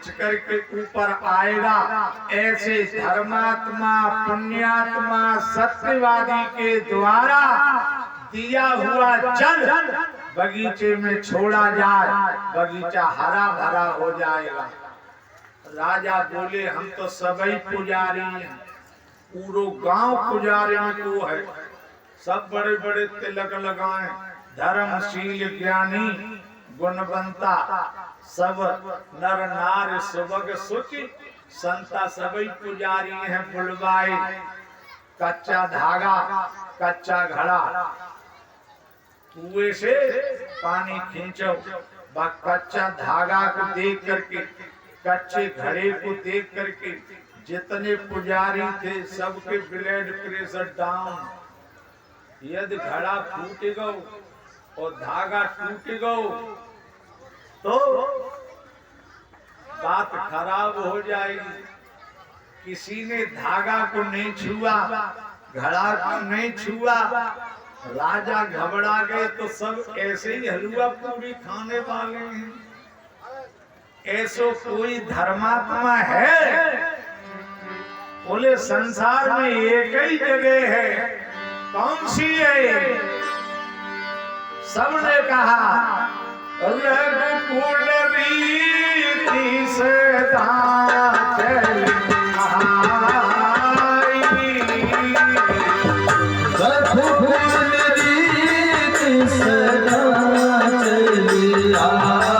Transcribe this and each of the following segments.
खींच करके ऊपर आएगा। ऐसे धर्मात्मा, पुण्यात्मा, सत्यवादी के द्वारा दिया हुआ जल बगीचे में छोड़ा जाए, बगीचा हरा भरा हो जाएगा। राजा बोले हम तो सभी पुजारी हैं, पूरो गांव पुजारी को है, सब बड़े बड़े तिलक लगाए, धर्मशील ज्ञानी गुणवंता, सब नर नार सुबह सुचि संता सभी पुजारी हैं बुलवाए। कच्चा धागा, कच्चा घड़ा, कुएं से पानी खींचो, कच्चा धागा को देख करके, कच्चे घड़े को देख करके जितने पुजारी थे सबके ब्लड प्रेशर डाउन। यदि घड़ा फूट गो और धागा टूट गो तो बात खराब हो जाएगी। किसी ने धागा को नहीं छुआ, घड़ा को नहीं छुआ, राजा घबरा गए तो सब ऐसे ही हलवा पूरी खाने वाले हैं। ऐसो कोई धर्मात्मा है? बोले संसार में एक ही जगह है। कौन सी है? सबने कहा रघुकुल रीति सदा चली आई, रघुकुल रीति सदा चली आई।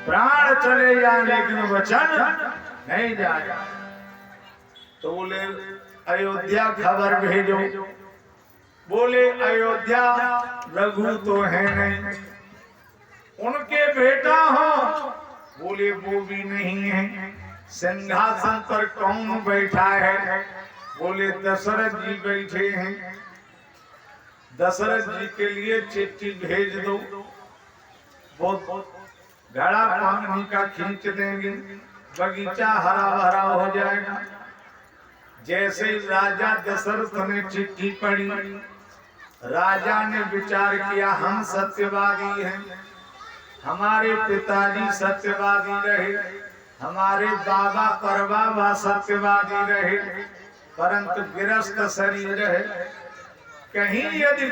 प्राण चले जाए लेकिन वचन नहीं जाएगा। तो बोले अयोध्या खबर भेजो। बोले अयोध्या रघु तो है नहीं, उनके बेटा हो? बोले वो भी नहीं है। सिंहासन पर कौन बैठा है? बोले दशरथ जी बैठे हैं। दशरथ जी के लिए चिट्ठी भेज दो, बहुत घड़ा पानी का खींच देंगे, बगीचा हरा भरा हो जाएगा। जैसे राजा दशरथ ने चिट्ठी पढ़ी, राजा ने विचार किया हम सत्यवादी हैं, हमारे पिताजी सत्यवादी रहे, हमारे बाबा परबाबा सत्यवादी रहे, परंतु गृहस्थ शरीर है, कहीं यदि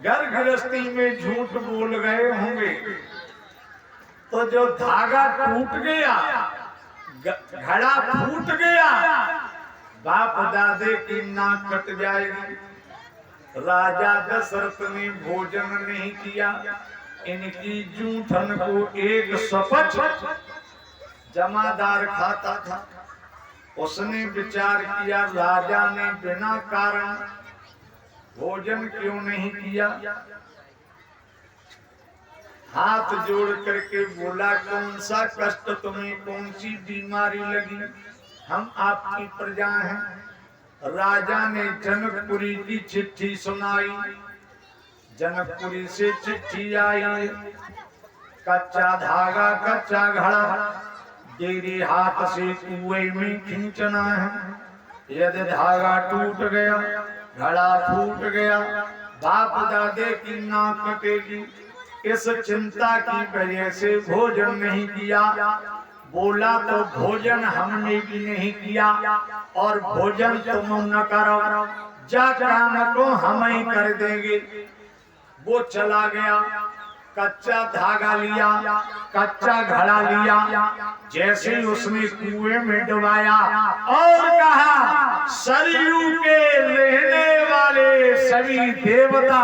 घर गृहस्थी में झूठ बोल गए होंगे तो जो धागा टूट गया, घड़ा फूट गया, बाप दादे की नाक कट जाएगी। राजा दशरथ ने भोजन नहीं किया, इनकी जूठन को एक शपथ जमादार खाता था। उसने विचार किया राजा ने बिना कारण भोजन क्यों नहीं किया। हाथ जोड़ करके बोला कौन सा कष्ट तुम्हें, कौन सी बीमारी लगी, हम आपकी प्रजा हैं। राजा ने जनकपुरी की चिट्ठी सुनाई। जनकपुरी से चिट्ठी आई, कच्चा धागा कच्चा घड़ा तेरे हाथ से कुएं में खींचना है। यदि धागा टूट गया, घड़ा फूट गया, बाप दादे की नाक कटेगी। इस चिंता की वजह से भोजन नहीं किया। बोला तो भोजन हमने भी नहीं किया और भोजन तुम न करो, जा काम को हम ही कर देंगे। वो चला गया, कच्चा धागा लिया, कच्चा घड़ा लिया, जैसे ही उसने कुएं में डुबाया और कहा सरयू के रहने वाले सभी देवता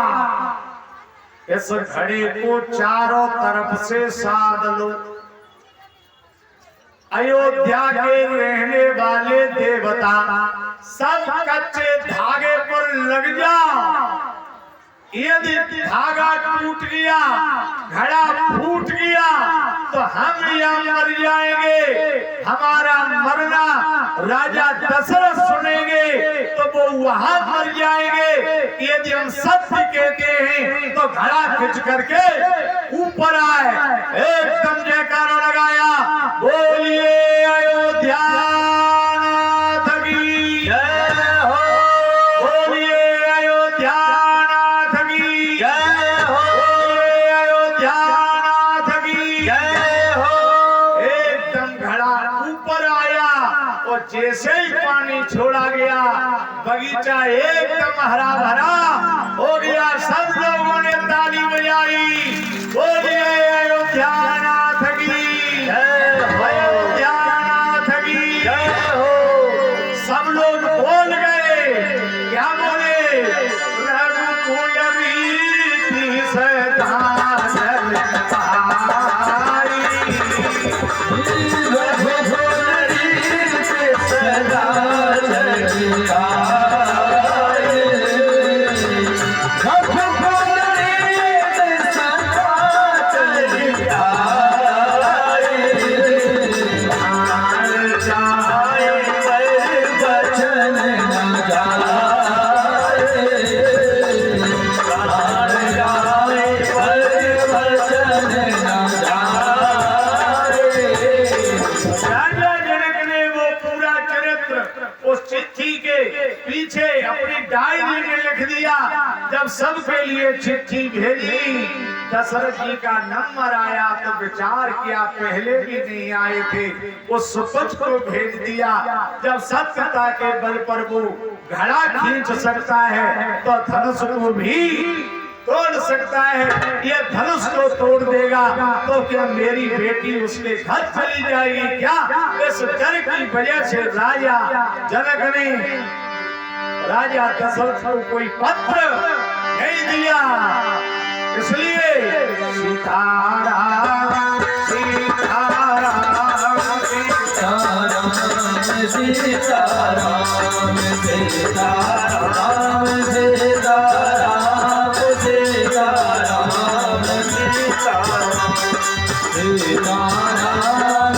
इस घड़े को चारों तरफ से साध लो। अयोध्या के रहने वाले देवता सब कच्चे धागे पर लग जाओ। यदि धागा टूट गया, घड़ा फूट गया तो हम यहाँ मर जाएंगे। हमारा मरना राजा दशरथ सुनेंगे तो वो वहां मर जाएंगे। यदि हम सत्य कहते हैं तो घड़ा खींच करके ऊपर आए। एकदम जयकारा लगाया, बोलिए अयोध्या नाथ की जय हो, बोलिए अयोध्या नाथ की जय हो, बोलिए अयोध्या नाथ की जय हो। एकदम घड़ा ऊपर आया और जैसे ही पानी छोड़ा गया, बगीचा एकदम हरा भरा हो गया। सब लोगों ने ताली बजाई, बोलिए अयोध्या नाथ की जय हो, अयोध्या नाथ की जय हो। सब लोग बोल गए, क्या बोले? रघुकुल रीति सदा चलताई, रघुकुल रीति सदा चलताई। पीछे अपनी डायरी में लिख दिया। जब सबके लिए चिट्ठी भेजी, दशरथ जी का नंबर आया तो विचार किया, पहले भी नहीं आए थे, वो सुपथ को भेज दिया। जब सत्यता के बल पर वो घड़ा खींच सकता है तो धनुष को भी तोड़ सकता है। ये धनुष को तोड़ देगा तो क्या मेरी बेटी उसके घर चली जाएगी क्या? इस डर की वजह से राजा जनक ने राजा दशरथ को कोई पत्र नहीं दिया। इसलिए सीताराम सीताराम सीताराम सीताराम सीताराम सीताराम सीताराम सीताराम सीताराम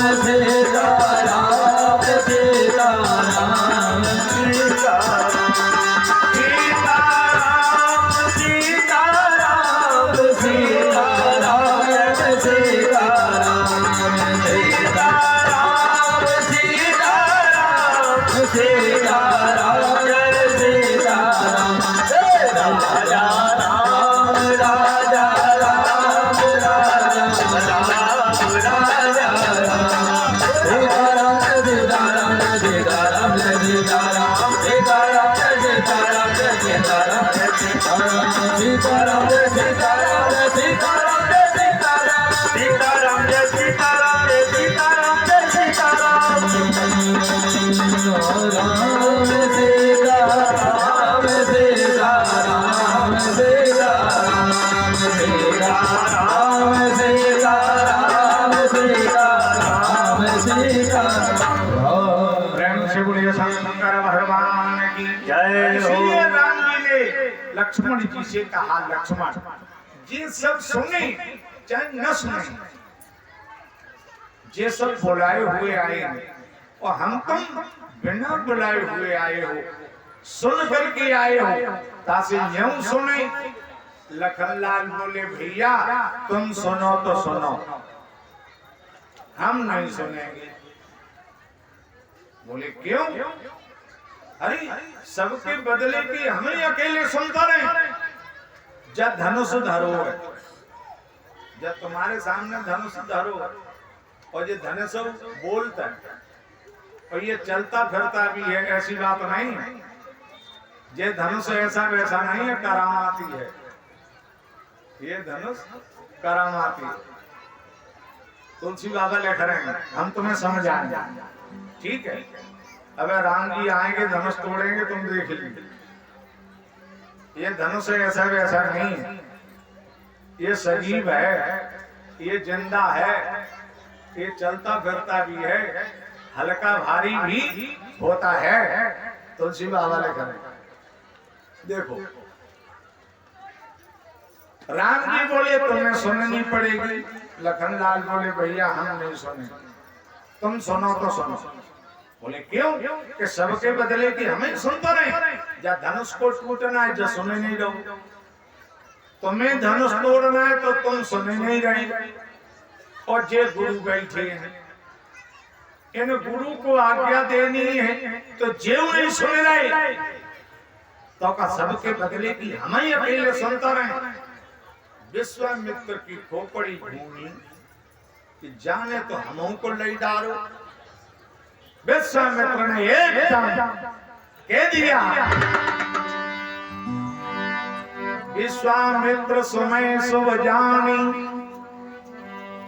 सीताराम सीताराम लक्ष्मण जी से कहा, लक्ष्मण ये सब सुने चाहे न सुने, ये सब बुलाए हुए आए और हम तुम बिना बुलाए हुए आए हो, सुन करके आए हो, ताकि यूं सुने। लखनलाल बोले, भैया तुम सुनो तो सुनो, हम नहीं सुनेंगे। बोले क्यों? अरे सबके बदले की हमें अकेले सुनता रहे। जब धनुष धरो, जब तुम्हारे सामने धनुष धरो और ये धनुष बोलता है और ये चलता फिरता भी है, ऐसी बात नहीं है। ये धनुष ऐसा वैसा नहीं है, करामाती है। ये धनुष करामाती है। तुलसी बाबा लिख रहे हैं, हम तुम्हें समझाएंगे, ठीक है? अगर राम जी आएंगे धनुष तोड़ेंगे, तुम देख लीजिए। ये धनुष ऐसा वैसा नहीं है, ये सजीव है, ये जिंदा है, ये चलता फिरता भी है, हल्का भारी भी होता है। तुलसी बाबा ने कहा देखो राम जी बोले तुम्हें सुननी पड़ेगी, लखनलाल बोले भैया हम नहीं सुने, तुम सुनो तो सुनो। बोले क्यों? कि सबके बदले की हमें सुनते रहे, या धनुष को टूटना है जो सुने नहीं रहो, तुम्हें धनुष तोड़ना है तो तुम सुने नहीं रहे। और जे गुरु बैठे हैं, इन गुरु को आज्ञा देनी है तो जेव नहीं सुन रहे, तो का सबके बदले की हमें अकेले सुनता रहे। विश्वामित्र की खोपड़ी भूमि कि जाने तो हम को लई डारो। विश्वामित्र ने एकदम कह दिया, विश्वामित्र सुमय शुभ जानी,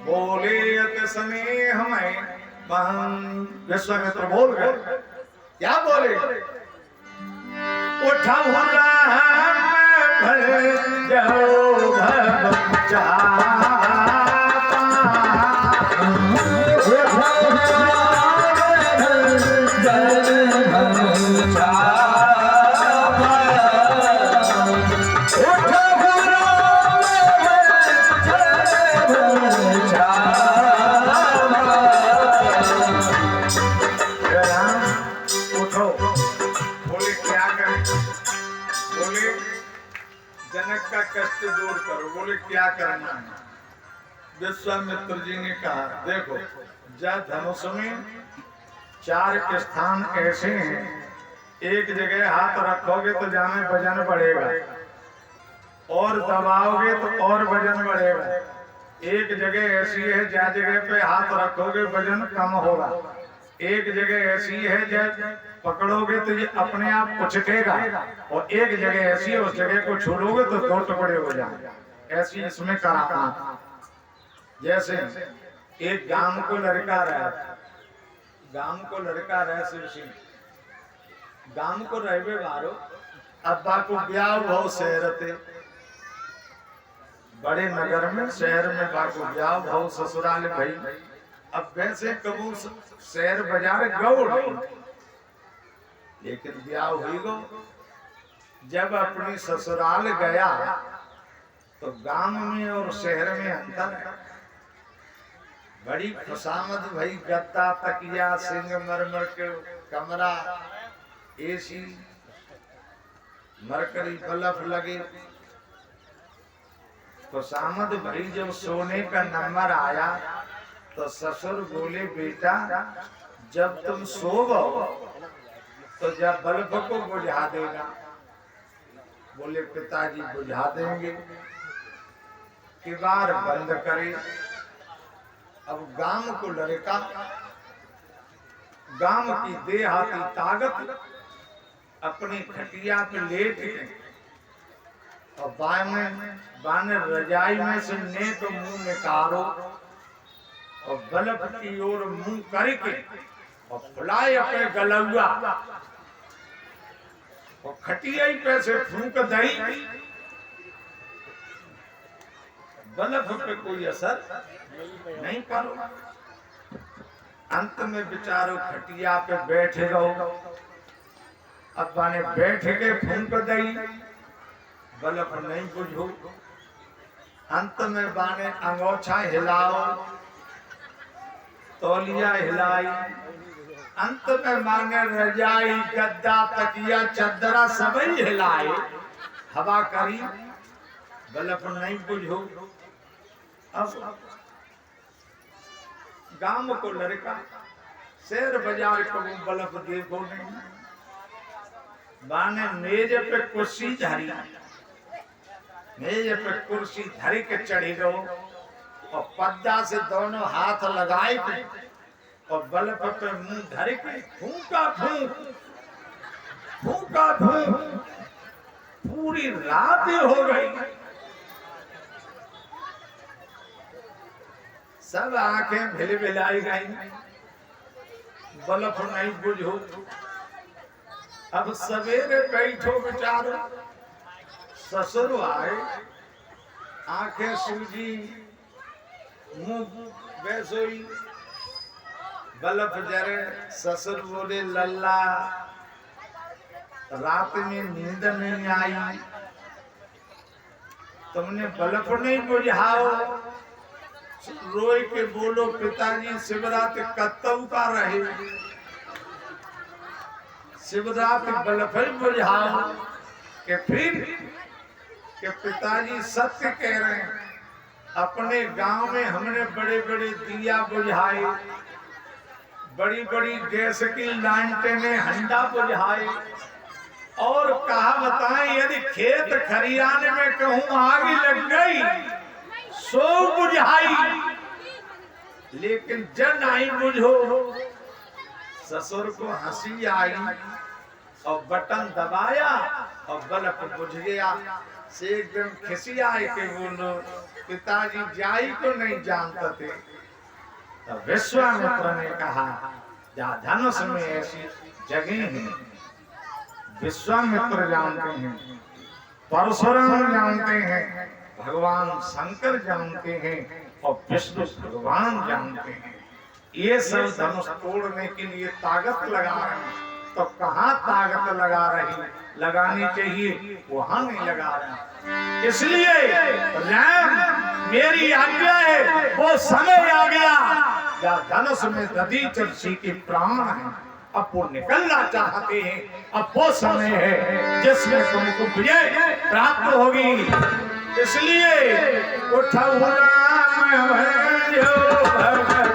बोले अत स्नेह में महं। विश्वामित्र बोल गए, क्या बोले? उठा जाओ भव कष्ट दूर करो। बोले क्या करना है? विश्वामित्र जी ने कहा देखो जब धनुष में 4 के स्थान ऐसे हैं, एक जगह हाथ रखोगे तो जाने वजन बढ़ेगा, और दबाओगे तो और वजन बढ़ेगा। एक जगह ऐसी है जहाँ जगह पे हाथ रखोगे वजन कम होगा, एक जगह ऐसी है जब पकड़ोगे तो ये अपने आप उछटेगा, और एक जगह ऐसी है उस जगह को छोड़ोगे तो 2 टुकड़े हो जाएंगे। ऐसी इसमें करामात। जैसे एक गांव को लड़का रहा, गांव को लड़का रहा शिव सिंह, गांव को रहबे बारो, अब्बा को ब्याह भाव शहर थे, बड़े नगर में शहर में बाको ब्याह भाव ससुराल भाई। अब वैसे कबू शहर बाजार गौ, लेकिन ब्याह हुई गो। जब अपनी ससुराल गया तो गांव में और शहर में अंतर है। बड़ी खुशामद भाई, गद्दा तकिया संगमरमर के कमरा, एसी, मरकरी बल्ब लगे। खुशामद भाई जब सोने का नंबर आया तो ससुर बोले बेटा जब तुम सोओ तो जब बल्ब को बुझा देना। बोले पिताजी बुझा देंगे। किवाड़ बंद करे। अब गांव को लड़का, गांव की देहाती ताकत अपनी खटिया पे लेट के और बाने रजाई में से नेक मुंह निकारो और बल्ब की ओर मुंह करके और फुलाए अपने गलौआ और खटिया ही पैसे फूंक दई, बल्ब पे कोई असर नहीं करो। अंत में बेचारो खटिया पे बैठे रहो। अब्बा ने बैठ के फूंक दई, बल्ब नहीं बुझो। अंत में बाने अंगोछा हिलाओ, तौलिया हिलाई। अंत में माने रजाई, गद्दा, तकिया, चदरा सबई हिलाए, हवा करी, बल्ब नहीं बुझो। अब गांव को लड़का शेर बाजार को बल्ब देखो नहीं। बाने मेज पे कुर्सी धरी, मेज पे कुर्सी धरी के चढ़ी रहो और पद्दा से दोनों हाथ लगाए के और बल्ब पे मुंह धर के फूंका फूंक, फूंका फूंक, पूरी रात हो गई। सब आंखें भिल भिलाई गई, बल्ब नहीं बुझो। अब सवेरे बैठो बेचारो, ससुर आए, आंखें सूजी, मुंह वैसोई, बल्ब जरे। ससुर बोले लल्ला रात में नींद नहीं आई, तुमने बल्ब नहीं बुझाओ। रोए के बोलो पिताजी शिवरात्रि कत्तव का रहे, शिवरात्रि बल्ब बुझाओ। के फिर के पिताजी सत्य कह रहे हैं, अपने गांव में हमने बड़े बड़े दिया बुझाए, बड़ी बड़ी गैस की लालटेनें हंडा बुझाए, और कहा बताएं यदि खेत खरियाने में कहूं आग लग गई सो बुझाई, लेकिन जन आई बुझो। ससुर को हंसी आई और बटन दबाया और बल्ब बुझ गया। से एकदम खिसी आए के बोलो पिताजी जाई को नहीं जानते थे। तो विश्वामित्र ने कहा जहाँ धनुष में ऐसी जगह है विश्वामित्र जानते हैं, परशुराम जानते हैं, भगवान शंकर जानते हैं और विष्णु भगवान जानते हैं। ये सब धनुष तोड़ने के लिए ताकत लगा रहे हैं, तो कहाँ ताकत लगानी चाहिए वहां नहीं लगा रहे। इसलिए राम मेरी आज्ञा है, वो समय आ गया जहाँ धनुष में दधीचर सी के प्राण है, अब वो निकलना चाहते हैं। अब वो समय है जिसमें तुमको विजय प्राप्त होगी। इसलिए उठो राम भजो भगवान,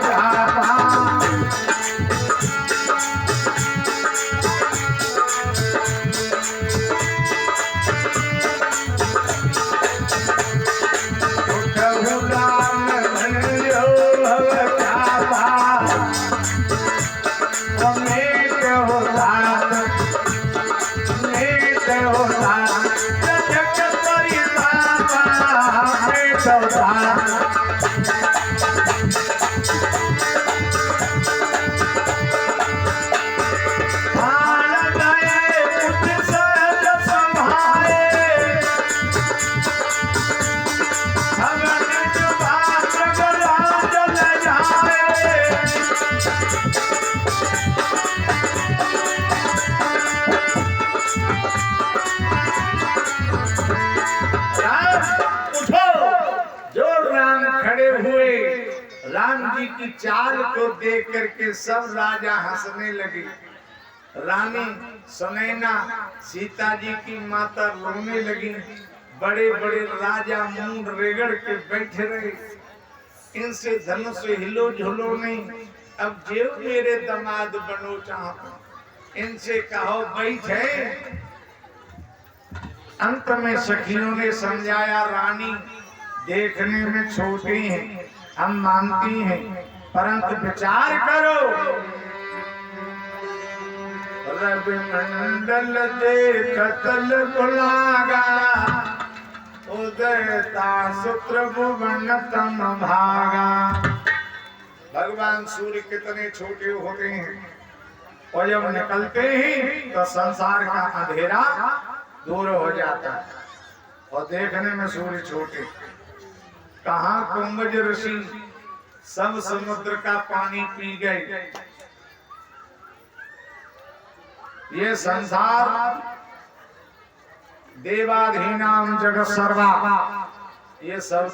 राम जी की चाल को देख करके सब राजा हंसने लगे। रानी सुनैना सीता जी की माता रोने लगी। बड़े बड़े राजा मुंह रेगड़ के बैठे रहे, इनसे धनुष हिलो झुलो नहीं। अब जो मेरे दामाद बनो चाहता इनसे कहो बैठे। अंत में सखियों ने समझाया रानी देखने में छोटी हैं, हम मानती हैं, परंतु विचार करो। रवि मंडल देखतल बुलागा, उदयता सूत्र भुवन तम भागा। भगवान सूर्य कितने छोटे होते हैं और जब निकलते ही तो संसार का अंधेरा दूर हो जाता है। और देखने में सूर्य छोटे, कहाँ कुंभज ऋषि सब समुद्र का पानी पी गए। ये संसार देवाधीनाम जगत सर्वा, ये सब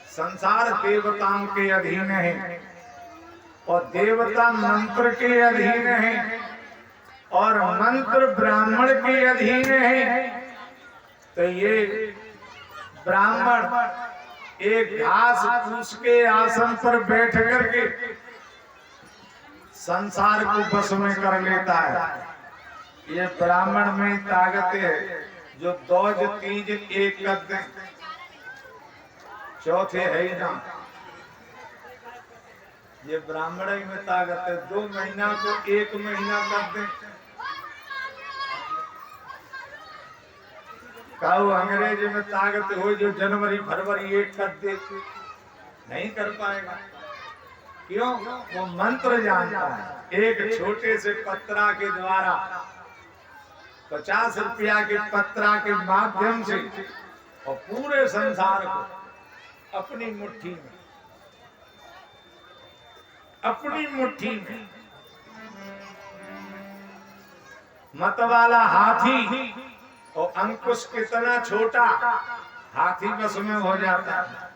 संसार देवताओं के अधीन है और देवता मंत्र के अधीन है और मंत्र ब्राह्मण के अधीन है। तो ये ब्राह्मण एक घास फूस के आसन पर बैठ करके संसार को बस में कर लेता है। ये ब्राह्मण में ताकत है जो दौज तीज एक कर दे, चौथे है ही ना। ये ब्राह्मण में ताकत है 2 महीना को 1 महीना कर दे। काऊ अंग्रेजी में ताकत हो जो जनवरी फरवरी 1 कर दे, नहीं कर पाएगा। क्यों? वो मंत्र जानता है। एक छोटे से पत्रा के द्वारा 50 रुपया के पत्रा के माध्यम से और पूरे संसार को अपनी मुट्ठी में अपनी मुट्ठी में। मतवाला हाथी और अंकुश कितना छोटा, हाथी बस में हो जाता है।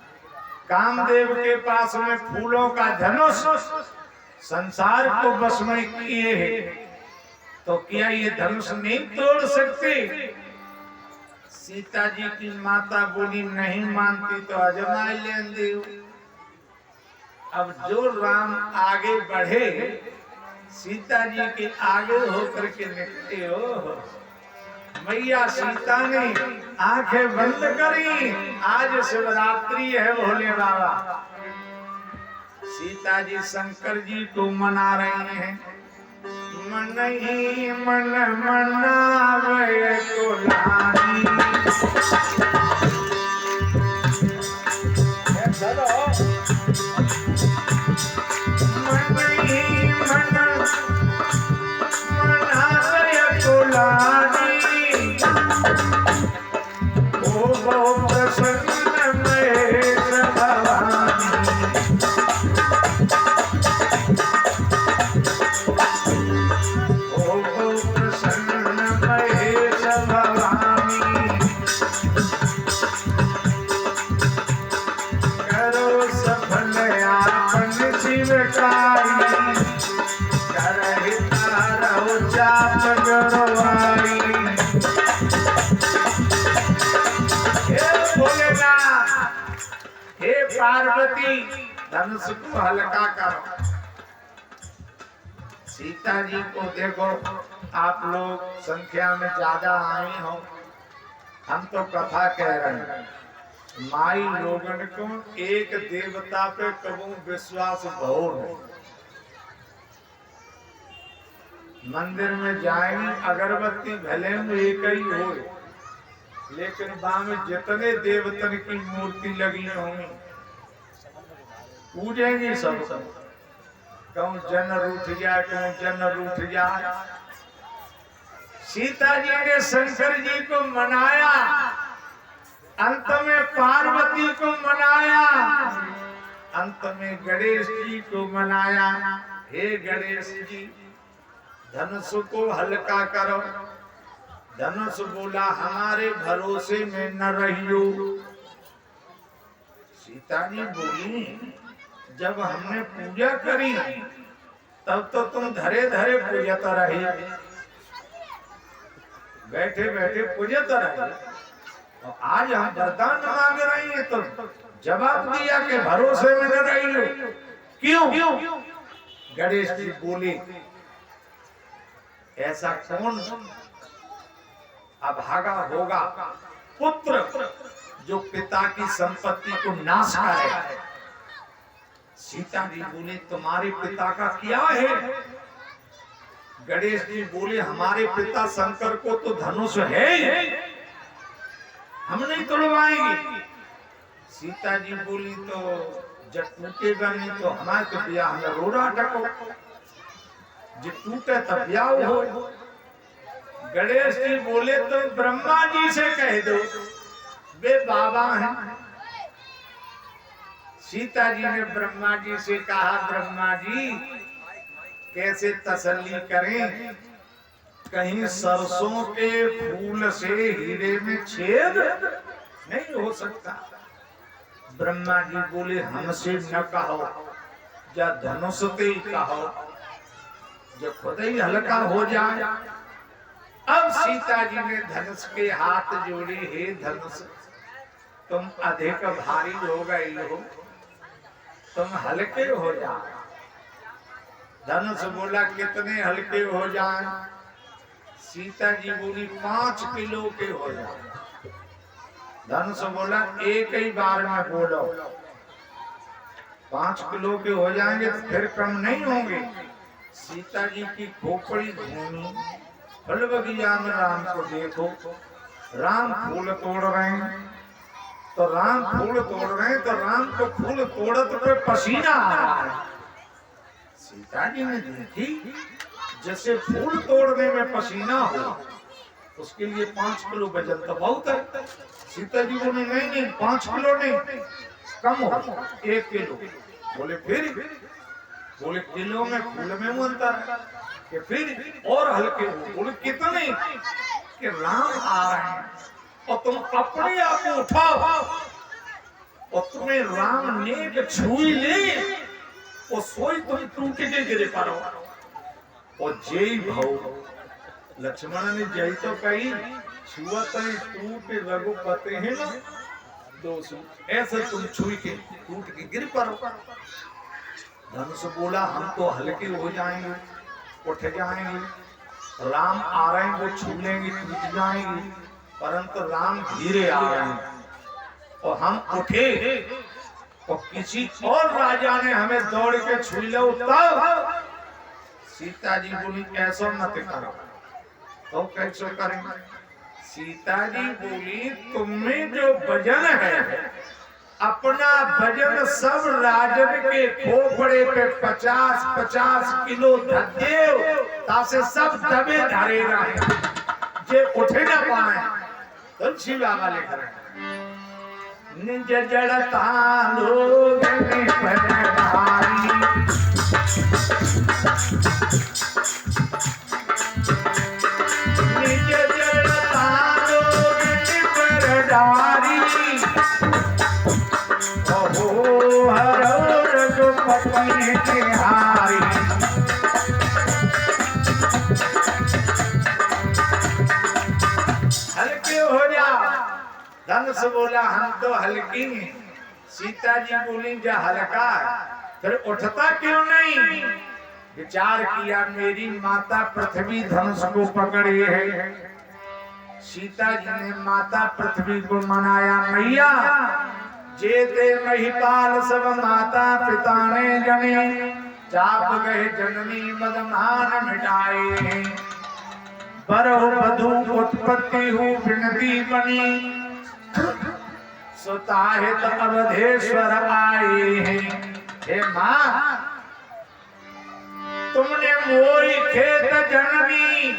कामदेव के पास में फूलों का धनुष, संसार को बस में किए है, तो क्या ये धनुष नहीं तोड़ सकते? सीता जी की माता बोली नहीं मानती तो अजमा लेन देव। अब जो राम आगे बढ़े, सीता जी के आगे होकर के निकले हो। मैया सीता ने आंखें बंद करी। आज शिवरात्रि है भोले बाबा। सीता जी शंकर जी को मना रहे हैं। मन ही मन मनावे कुलानी, मन ही मन मनावे कुलानी, ओ प्रसन्न महेश भवानी, पार्वती धनुष को हल्का करो। सीता जी को देखो, आप लोग संख्या में ज्यादा आए हो, हम तो कथा कह रहे हैं। माई लोगन को एक देवता पे कबू विश्वास भो नहीं। मंदिर में जाएंगे, अगरबत्ती भले में एक ही हो, लेकिन वहां में जितने देवतन की मूर्ति लगी होंगी पूजेंगी सब। कहूँ जन रूठ जाए, कहूँ जन रूठ जाए। सीता जी ने शंकर जी को मनाया, अंत में पार्वती को मनाया, अंत में गणेश जी को मनाया। हे गणेश जी, धनुष को हल्का करो। धनुष बोला हमारे भरोसे में न रहियो। सीता जी बोली जब हमने पूजा करी तब तो तुम धरे धरे पूजता रही, बैठे बैठे पूजता रही, और आज हम वरदान मांग रही हैं तो जवाब दिया कि भरोसे में न रही। क्यों? गणेश जी बोले ऐसा कौन अभागा होगा पुत्र जो पिता की संपत्ति को नाश करे? सीता जी बोले तुम्हारे पिता का क्या है? गणेश जी बोले हमारे पिता शंकर को तो धनुष है, हम नहीं तोड़वाएंगे। सीता जी बोली तो जब टूटेगा नहीं तो हमारे तो ब्याह में रोड़ा डको, जब टूटे तब ब्याह हो। गणेश जी बोले तुम ब्रह्मा जी से कह दो, वे बाबा हैं। सीता जी ने ब्रह्मा जी से कहा ब्रह्मा जी कैसे तसल्ली करें, कहीं सरसों के फूल से हीरे में छेद नहीं हो सकता। ब्रह्मा जी बोले हमसे न कहो, या धनुष से ही कहो, जो खुद ही हल्का हो जाए। अब सीता जी ने धनुष के हाथ जोड़े, हे धनुष तुम अधिक भारी हो गई हो, तुम हल्के हो जाओ। धनुष बोला कितने हल्के हो जाए? सीता जी बोली 5 किलो के हो जाए। धनुष बोला एक ही बार में बोलो, 5 किलो के हो जाएंगे तो फिर कम नहीं होंगे। सीता जी की खोपड़ी घूमी, फल बगिया में राम को देखो, राम फूल तोड़ रहे हैं, तो राम फूल तोड़ रहे हैं तो राम को फूल तोड़ते हुए पसीना आ रहा है। सीता जी ने देखी जैसे फूल तोड़ने में पसीना हो, उसके लिए 5 किलो वजन तो बहुत है। सीता जी बोले नहीं 5 किलो नहीं, कम हो 1 किलो। बोले फिर बोले किलो में फूल में अंतर है कि फिर और हल्के हो। बोले कितने कि राम आ रहे हैं और तुम अपने आप को उठाओ और तुम्हें राम ने छुई ले और सोई तुम टूट के गिरे पारो। और जय भाव लक्ष्मण ने जय तो कही छुआ तय टूट रघुपते हैं ना दोस्तों, ऐसे तुम छुई के टूट के गिर पारो। धनुष बोला हम तो हल्के हो जाएंगे, उठ जाएंगे, राम आ रहे हैं वो छू लेंगे टूट जाएंगे, परंतु राम धीरे आ रहे हैं और हम उठे और किसी और राजा ने हमें दौड़ के छू लो तब सीता जी बोली ऐसा मत करो। तो कैसे करेंगे? सीता जी बोली तुम्हें जो वजन है अपना वजन सब राजन के खोपड़े पे 50-50 किलो धरे तासे सब दबे धरे रहे जे उठे ना पाए। तो शिवागा लेकर निज जड़ता लोग में पधारी निज जड़ता लोग में पधारी ओहो हरो रघुपति के हारी। हल्के हो जा। धनुष बोला हम तो हल्की। सीता जी बोली जो हल्का फिर उठता क्यों नहीं? विचार किया मेरी माता पृथ्वी धनुष को पकड़ी है। सीता जी ने माता पृथ्वी को मनाया मैया जे दे महिपाल सब माता पिता ने जने चाप गए जननी मदमान मिटाए बरहु बधू उत्पत्ति हूँ विनती बनी सुताहित अवधेश्वर आए हैं। हे माँ तुमने मोई खेत जननी,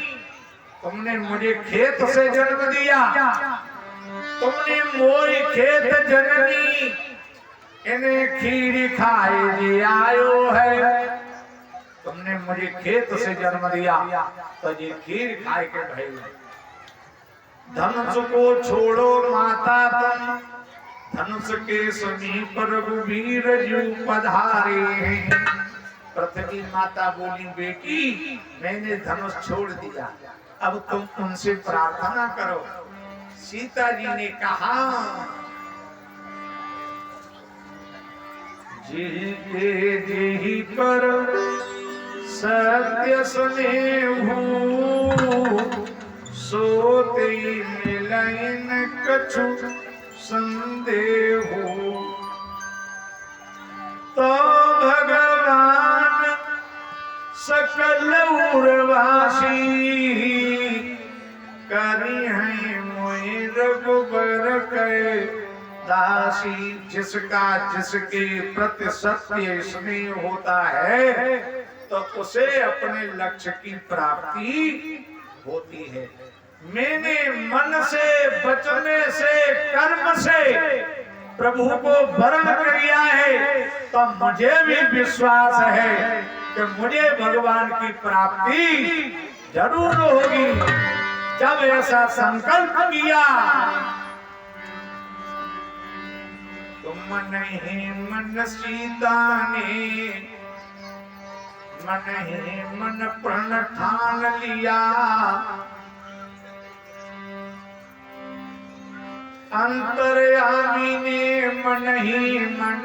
तुमने मुझे खेत से जन्म दिया, तुमने मोई खेत जननी इन्हें खीर खाए जी आयो है। तुमने मुझे खेत से जन्म दिया तो ये खीर खाए के भाई। धनुष को छोड़ो माता तुम धनुष के समीप रघुवीर जू पधारे हैं। पृथ्वी माता बोली बेटी मैंने धनुष छोड़ दिया अब तुम उनसे प्रार्थना करो। सीता जी ने कहा जी जी पर सत्य सुने सोते मिलन कछु संदेह तो भगवान सकल उर्वासी करी है मोहि रघुबर के दासी। जिसका जिसके प्रति सत्य स्नेह होता है तो उसे अपने लक्ष्य की प्राप्ति होती है। मैंने मन से बचने से कर्म से प्रभु को वरण किया है तो मुझे भी विश्वास है कि मुझे भगवान की प्राप्ति जरूर होगी। जब ऐसा संकल्प किया तो मन ही मन सीता ने मन ही मन प्रण ठान लिया अंतर्यामी ने मन ही मन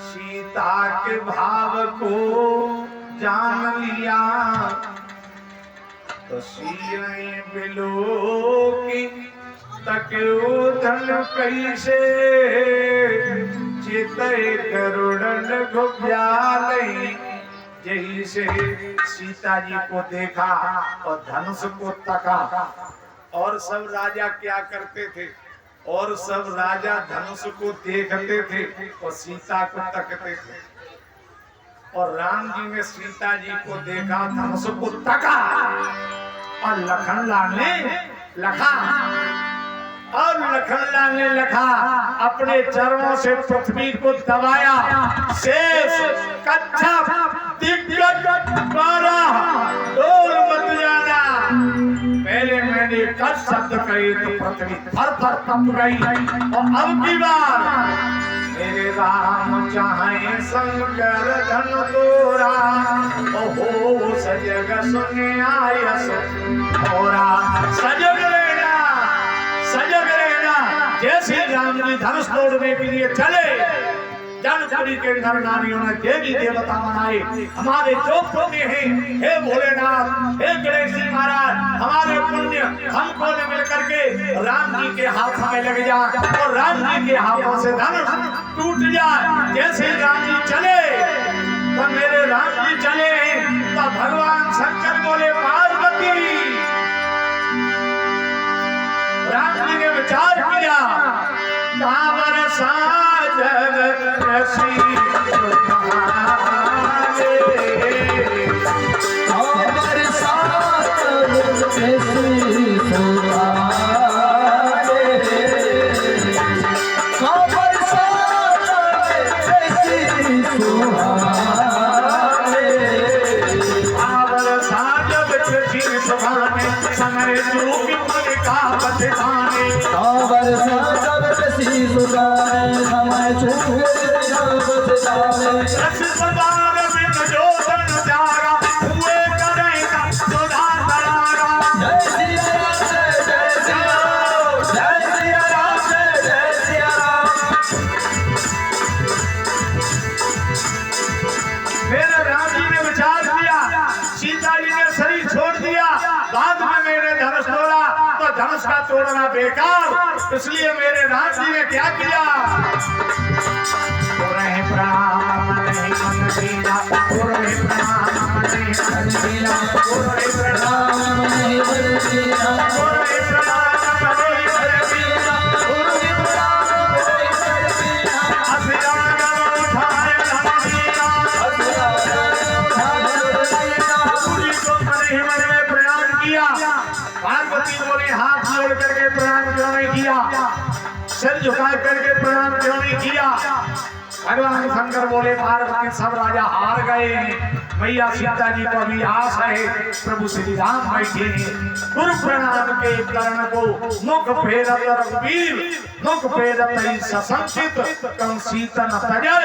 सीता के भाव को जान लिया। तो सियाए बिलो की तक्यो धन कैसे चितय गरुड़न घुब्यालई। जैसे सीता जी को देखा और धनुष को तका। और सब राजा क्या करते थे? और सब राजा धनुष को देखते थे और सीता को तकते थे। और राम जी ने सीता जी को देखा धनुष को तका और लखन लाल ने लखा और लखनलाल ने लिखा, अपने चरणों से पृथ्वी को दबाया, शेष कच्छप दिग्गज बारह डोल मत जाना। पहले मैंने कच्छ शब्द कही तो पृथ्वी थर थर कंप गई, और अब की बार मेरे राम चाहे शंकर धन तोरा, ओहो सजग सुने आयस तोरा। सजग रहना, सजग रहना। जैसे राम जी धनुष तोड़ने के लिए चले, जनपुरी के नर नारियों ने देवी देवता बनाए, हमारे जो पुण्य हैं, हे भोलेनाथ, हे गणेश जी महाराज, हमारे पुण्य हमको न मिल करके राम जी के हाथ में लग जाए, और राम जी के हाथों से धनुष टूट जाए। जैसे राम जी चले तो मेरे राम जी चले, तो भगवान शंकर बोले, पार्वती, राम जी ने विचार किया, कांवर साजग रसी तुम्हारे, कांवर साजग रसी तुम्हारे, कांवर साजग रसी तुम्हारे, कांवर साजग रसी तुम्हारे, समय चूक मन का बचकाने, कांवर साजग रसी तुम्हारे, समय चूक मन का बचकाने। रस सदार में जो धन जागा, हुए करेगा सुधा करागा। जय सिया राम, जय सिया राम, जय सिया राम, जय सिया राम। मेरे राम जी ने विचार किया, सीता जी ने शरीर छोड़ दिया, बाद में मेरे धनुष तोड़ा, तो धनुष का तोड़ना बेकार, इसलिए मेरे राम जी ने क्या किया, प्रणाम नहीं मन दीना, प्रणाम नहीं मन दीना, प्रणाम नहीं मन दीना, प्रणाम नहीं मन दीना, अभिराम उठाए धमदीना, पूरी को नहीं मन में प्रणाम किया। पार्वती बोले, हाथ जोड़ करके प्रणाम क्यों नहीं किया, सिर झुका करके प्रणाम क्यों नहीं किया। भगवान शंकर बोले, पार्वती सब राजा हार गए, मैया सीता जी को अभी आस है, प्रभु श्री राम बैठे हैं। गुरु प्रणाम के कर्ण को मुख फेरत रघुवीर, मुख फेरत सशंकित कं सीतन तजय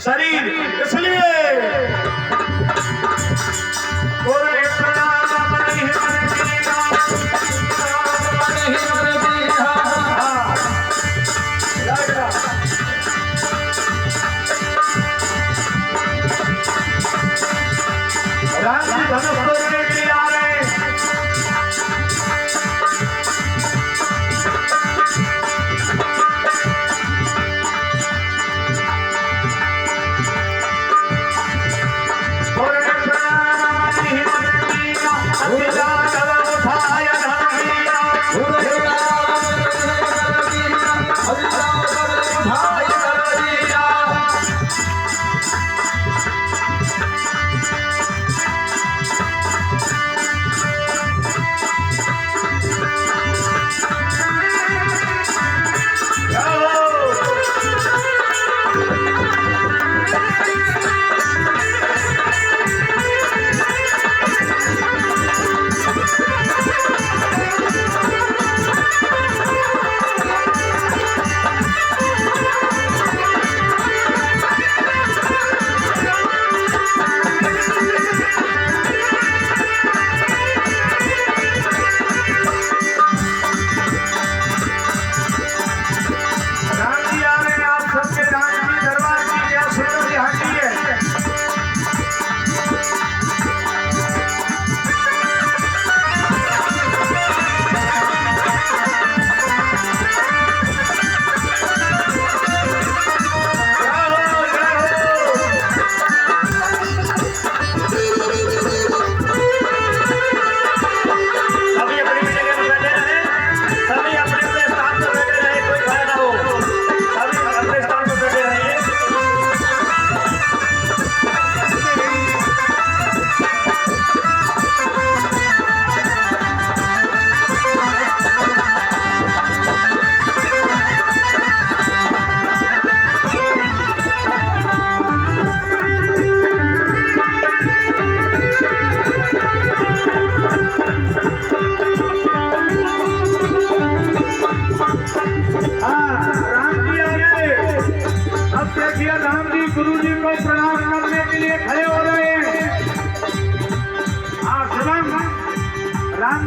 शरीर, इसलिए गुरु प्रणाम नहीं मन दीना, नहीं मन दीना। राम जी धनुष तोड़ने के लिए आ रहे हैं।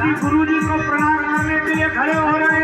जी गुरुजी को प्रणाम करने के लिए खड़े हो रहे